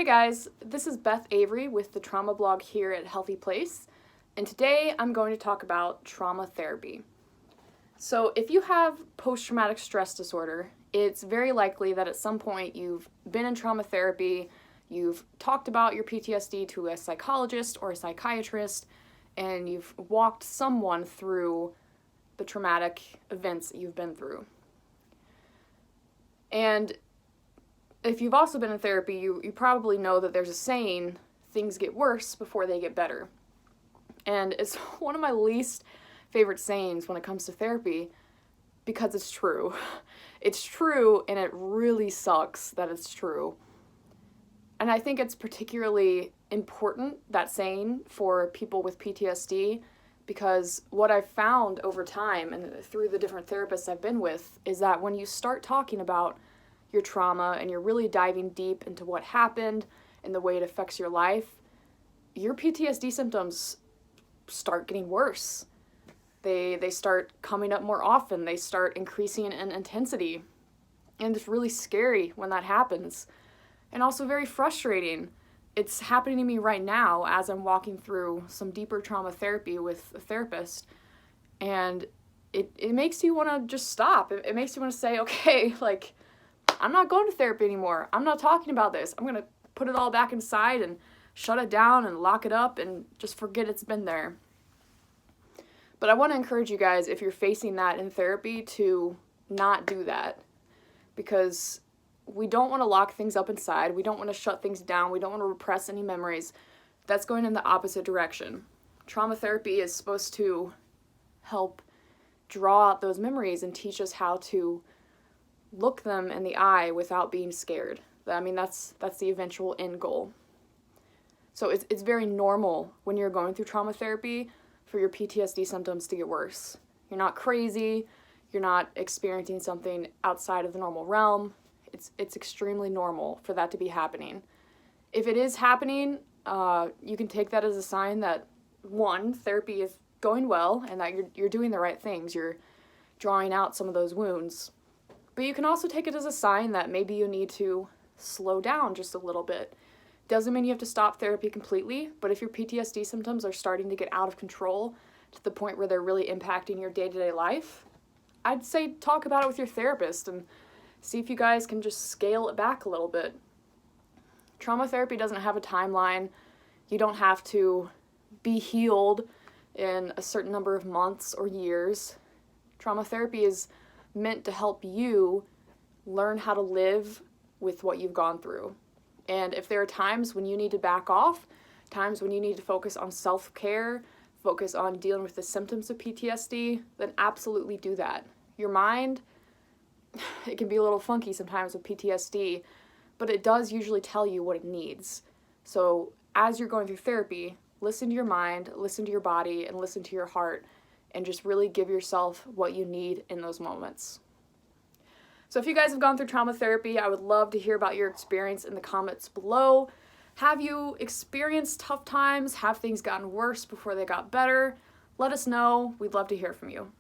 Hey guys, this is Beth Avery with the trauma blog here at HealthyPlace, and today I'm going to talk about trauma therapy. So if you have post-traumatic stress disorder, it's very likely that at some point you've been in trauma therapy, you've talked about your PTSD to a psychologist or a psychiatrist, and you've walked someone through the traumatic events that you've been through. And if you've also been in therapy, you probably know that there's a saying, things get worse before they get better. And it's one of my least favorite sayings when it comes to therapy because it's true. It's true, and it really sucks that it's true. And I think it's particularly important, that saying, for people with PTSD, because what I've found over time and through the different therapists I've been with is that when you start talking about your trauma and you're really diving deep into what happened and the way it affects your life, your PTSD symptoms start getting worse. They start coming up more often. They start increasing in intensity. And it's really scary when that happens. And also very frustrating. It's happening to me right now as I'm walking through some deeper trauma therapy with a therapist. And it makes you want to just stop. It makes you want to say, okay, I'm not going to therapy anymore. I'm not talking about this. I'm going to put it all back inside and shut it down and lock it up and just forget it's been there. But I want to encourage you guys, if you're facing that in therapy, to not do that. Because we don't want to lock things up inside. We don't want to shut things down. We don't want to repress any memories. That's going in the opposite direction. Trauma therapy is supposed to help draw out those memories and teach us how to look them in the eye without being scared. I mean, that's the eventual end goal. So it's very normal when you're going through trauma therapy for your PTSD symptoms to get worse. You're not crazy. You're not experiencing something outside of the normal realm. It's extremely normal for that to be happening. If it is happening, you can take that as a sign that, one, therapy is going well and that you're doing the right things. You're drawing out some of those wounds. But you can also take it as a sign that maybe you need to slow down just a little bit. Doesn't mean you have to stop therapy completely, but if your PTSD symptoms are starting to get out of control to the point where they're really impacting your day-to-day life, I'd say talk about it with your therapist and see if you guys can just scale it back a little bit. Trauma therapy doesn't have a timeline. You don't have to be healed in a certain number of months or years. Trauma therapy is meant to help you learn how to live with what you've gone through. And if there are times when you need to back off, times when you need to focus on self-care, focus on dealing with the symptoms of PTSD, then absolutely do that. Your mind, it can be a little funky sometimes with PTSD, but it does usually tell you what it needs. So as you're going through therapy, listen to your mind, listen to your body, and listen to your heart, and just really give yourself what you need in those moments. So if you guys have gone through trauma therapy, I would love to hear about your experience in the comments below. Have you experienced tough times? Have things gotten worse before they got better? Let us know. We'd love to hear from you.